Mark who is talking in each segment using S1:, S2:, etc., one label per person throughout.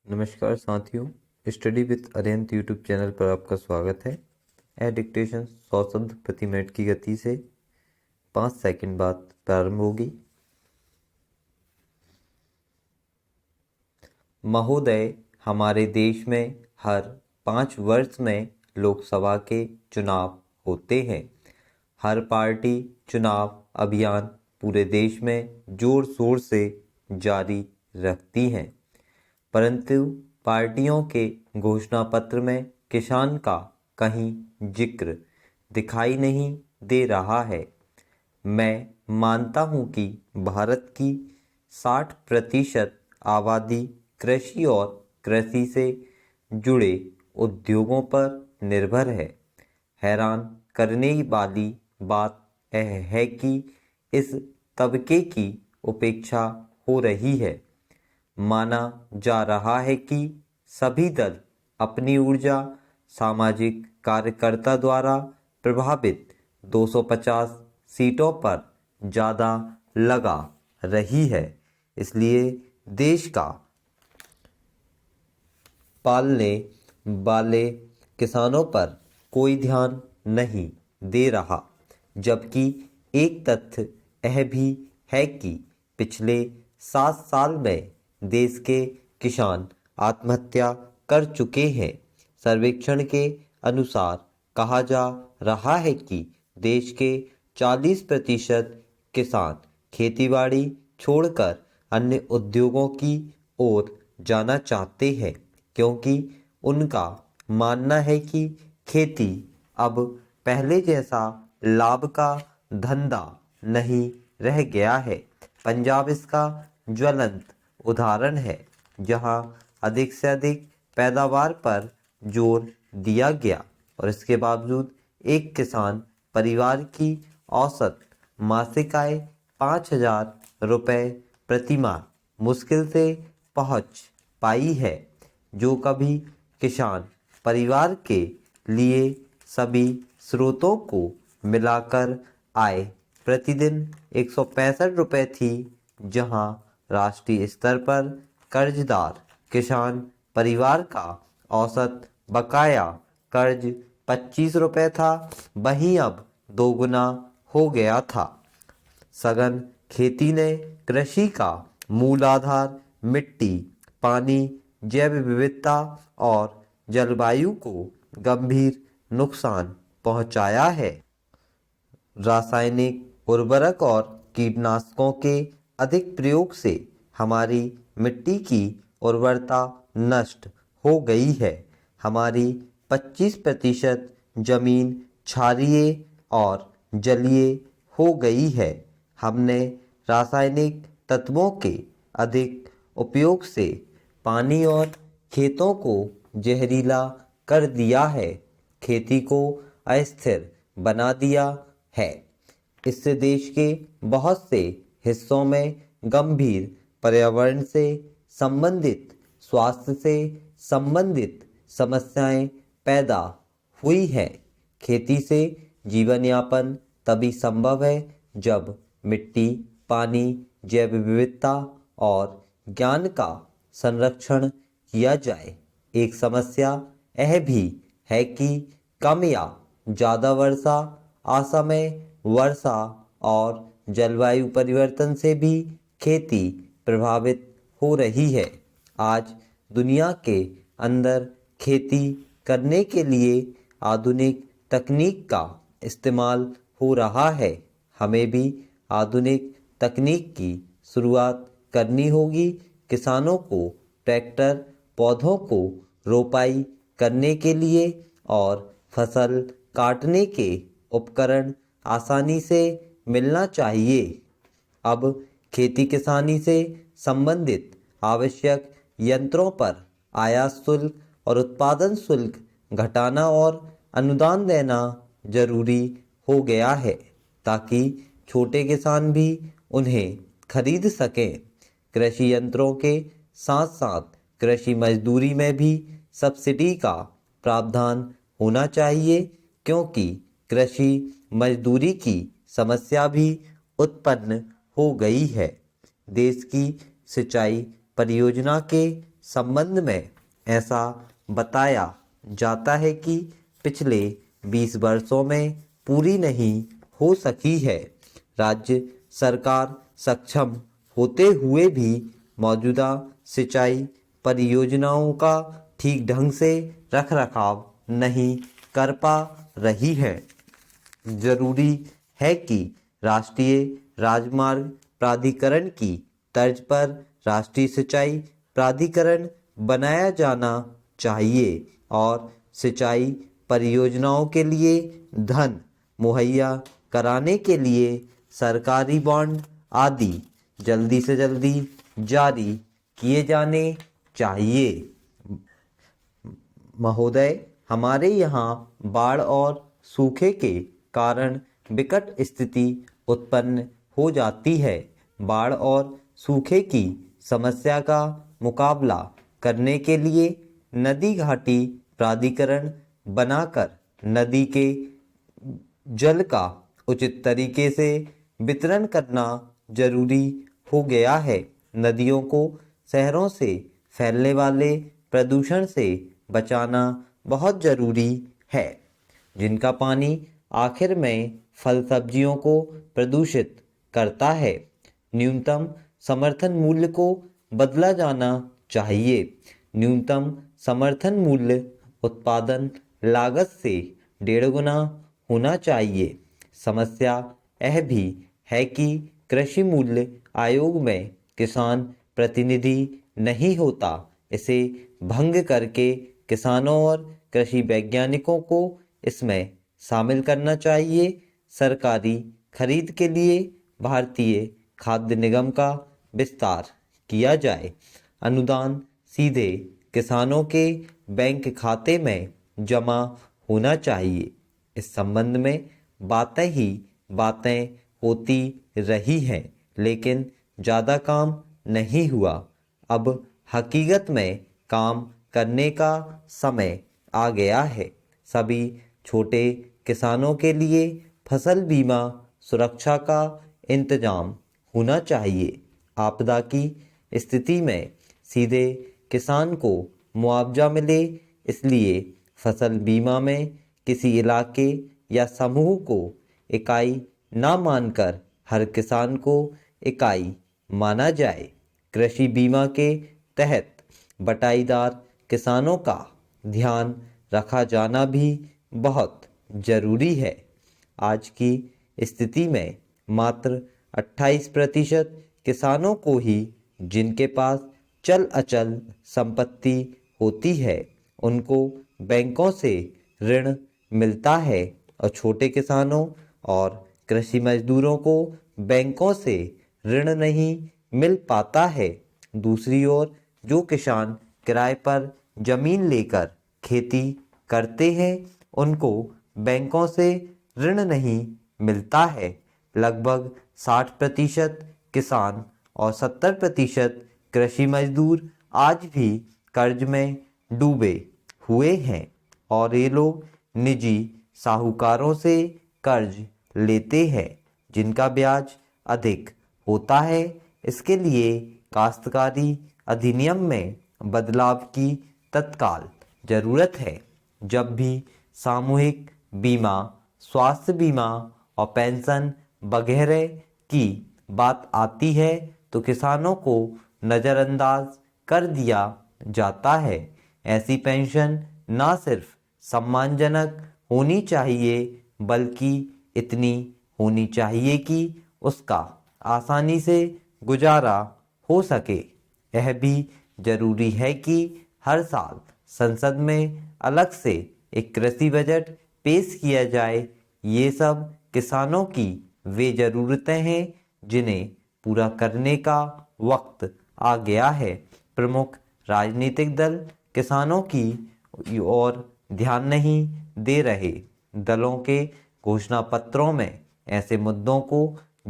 S1: नमस्कार साथियों, study with Arihant YouTube channel पर आपका स्वागत है। यह डिक्टेशन 100 शब्द प्रति मिनट की गति से 5 सेकंड बाद प्रारंभ होगी। महोदय, हमारे देश में हर 5 वर्ष में लोकसभा के चुनाव होते हैं। हर पार्टी चुनाव अभियान पूरे देश में जोर शोर से जारी रखती हैं, परंतु पार्टियों के घोषणा पत्र में किसान का कहीं जिक्र दिखाई नहीं दे रहा है। मैं मानता हूं कि भारत की 60% आबादी कृषि और कृषि से जुड़े उद्योगों पर निर्भर है। हैरान करने वाली बात यह है कि इस तबके की उपेक्षा हो रही है। माना जा रहा है कि सभी दल अपनी ऊर्जा सामाजिक कार्यकर्ता द्वारा प्रभावित 250 सीटों पर ज़्यादा लगा रही है, इसलिए देश का पालने वाले किसानों पर कोई ध्यान नहीं दे रहा। जबकि एक तथ्य यह भी है कि पिछले 7 साल में देश के किसान आत्महत्या कर चुके हैं। सर्वेक्षण के अनुसार कहा जा रहा है कि देश के 40% किसान खेतीबाड़ी छोड़कर अन्य उद्योगों की ओर जाना चाहते हैं, क्योंकि उनका मानना है कि खेती अब पहले जैसा लाभ का धंधा नहीं रह गया है। पंजाब इसका ज्वलंत उदाहरण है, जहां अधिक से अधिक पैदावार पर जोर दिया गया और इसके बावजूद एक किसान परिवार की औसत मासिक आय 5,000 रुपये प्रति माह मुश्किल से पहुंच पाई है, जो कभी किसान परिवार के लिए सभी स्रोतों को मिलाकर आय प्रतिदिन 165 रुपये थी। जहां राष्ट्रीय स्तर पर कर्जदार किसान परिवार का औसत बकाया कर्ज 25 रुपये था, वहीं अब दोगुना हो गया था। सघन खेती ने कृषि का मूल आधार मिट्टी, पानी, जैव विविधता और जलवायु को गंभीर नुकसान पहुंचाया है। रासायनिक उर्वरक और कीटनाशकों के अधिक प्रयोग से हमारी मिट्टी की उर्वरता नष्ट हो गई है। हमारी 25% जमीन क्षारीय और जलीय हो गई है। हमने रासायनिक तत्वों के अधिक उपयोग से पानी और खेतों को जहरीला कर दिया है, खेती को अस्थिर बना दिया है। इससे देश के बहुत से हिस्सों में गंभीर पर्यावरण से संबंधित, स्वास्थ्य से संबंधित समस्याएं पैदा हुई हैं। खेती से जीवन यापन तभी संभव है जब मिट्टी, पानी, जैव विविधता और ज्ञान का संरक्षण किया जाए। एक समस्या यह भी है कि कम या ज़्यादा वर्षा, असमय वर्षा और जलवायु परिवर्तन से भी खेती प्रभावित हो रही है। आज दुनिया के अंदर खेती करने के लिए आधुनिक तकनीक का इस्तेमाल हो रहा है। हमें भी आधुनिक तकनीक की शुरुआत करनी होगी। किसानों को ट्रैक्टर, पौधों को रोपाई करने के लिए और फसल काटने के उपकरण आसानी से मिलना चाहिए। अब खेती किसानी से संबंधित आवश्यक यंत्रों पर आयात शुल्क और उत्पादन शुल्क घटाना और अनुदान देना जरूरी हो गया है, ताकि छोटे किसान भी उन्हें खरीद सकें। कृषि यंत्रों के साथ साथ कृषि मजदूरी में भी सब्सिडी का प्रावधान होना चाहिए, क्योंकि कृषि मजदूरी की समस्या भी उत्पन्न हो गई है। देश की सिंचाई परियोजना के संबंध में ऐसा बताया जाता है कि पिछले 20 वर्षों में पूरी नहीं हो सकी है। राज्य सरकार सक्षम होते हुए भी मौजूदा सिंचाई परियोजनाओं का ठीक ढंग से रखरखाव नहीं कर पा रही है। जरूरी है कि राष्ट्रीय राजमार्ग प्राधिकरण की तर्ज पर राष्ट्रीय सिंचाई प्राधिकरण बनाया जाना चाहिए और सिंचाई परियोजनाओं के लिए धन मुहैया कराने के लिए सरकारी बॉन्ड आदि जल्दी से जल्दी जारी किए जाने चाहिए। महोदय, हमारे यहाँ बाढ़ और सूखे के कारण विकट स्थिति उत्पन्न हो जाती है। बाढ़ और सूखे की समस्या का मुकाबला करने के लिए नदी घाटी प्राधिकरण बनाकर नदी के जल का उचित तरीके से वितरण करना जरूरी हो गया है। नदियों को शहरों से फैलने वाले प्रदूषण से बचाना बहुत जरूरी है, जिनका पानी आखिर में फल सब्जियों को प्रदूषित करता है। न्यूनतम समर्थन मूल्य को बदला जाना चाहिए। न्यूनतम समर्थन मूल्य उत्पादन लागत से 1.5 गुना होना चाहिए। समस्या यह भी है कि कृषि मूल्य आयोग में किसान प्रतिनिधि नहीं होता। इसे भंग करके किसानों और कृषि वैज्ञानिकों को इसमें शामिल करना चाहिए। सरकारी खरीद के लिए भारतीय खाद्य निगम का विस्तार किया जाए। अनुदान सीधे किसानों के बैंक खाते में जमा होना चाहिए। इस संबंध में बातें होती रही हैं, लेकिन ज़्यादा काम नहीं हुआ। अब हकीकत में काम करने का समय आ गया है। सभी छोटे किसानों के लिए फसल बीमा सुरक्षा का इंतजाम होना चाहिए। आपदा की स्थिति में सीधे किसान को मुआवजा मिले, इसलिए फसल बीमा में किसी इलाके या समूह को इकाई ना मानकर हर किसान को इकाई माना जाए। कृषि बीमा के तहत बटाईदार किसानों का ध्यान रखा जाना भी बहुत जरूरी है। आज की स्थिति में मात्र 28% किसानों को ही, जिनके पास चल अचल संपत्ति होती है, उनको बैंकों से ऋण मिलता है और छोटे किसानों और कृषि मजदूरों को बैंकों से ऋण नहीं मिल पाता है। दूसरी ओर जो किसान किराए पर जमीन लेकर खेती करते हैं, उनको बैंकों से ऋण नहीं मिलता है। लगभग 60% किसान और 70% कृषि मजदूर आज भी कर्ज में डूबे हुए हैं और ये लोग निजी साहूकारों से कर्ज लेते हैं, जिनका ब्याज अधिक होता है। इसके लिए काश्तकारी अधिनियम में बदलाव की तत्काल जरूरत है। जब भी सामूहिक बीमा, स्वास्थ्य बीमा और पेंशन वगैरह की बात आती है तो किसानों को नज़रअंदाज कर दिया जाता है। ऐसी पेंशन ना सिर्फ सम्मानजनक होनी चाहिए, बल्कि इतनी होनी चाहिए कि उसका आसानी से गुजारा हो सके। यह भी जरूरी है कि हर साल संसद में अलग से एक कृषि बजट पेश किया जाए। ये सब किसानों की वे ज़रूरतें हैं जिन्हें पूरा करने का वक्त आ गया है। प्रमुख राजनीतिक दल किसानों की ओर ध्यान नहीं दे रहे। दलों के घोषणा पत्रों में ऐसे मुद्दों को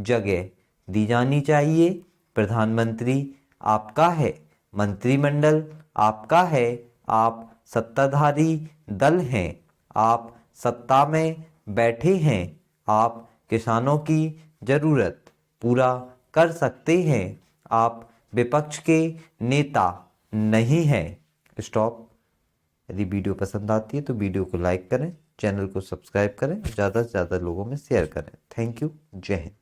S1: जगह दी जानी चाहिए। प्रधानमंत्री आपका है, मंत्रिमंडल आपका है, आप सत्ताधारी दल हैं, आप सत्ता में बैठे हैं, आप किसानों की ज़रूरत पूरा कर सकते हैं। आप विपक्ष के नेता नहीं है। स्टॉप। यदि वीडियो पसंद आती है तो वीडियो को लाइक करें, चैनल को सब्सक्राइब करें, ज़्यादा से ज़्यादा लोगों में शेयर करें। Thank you. जय हिंद।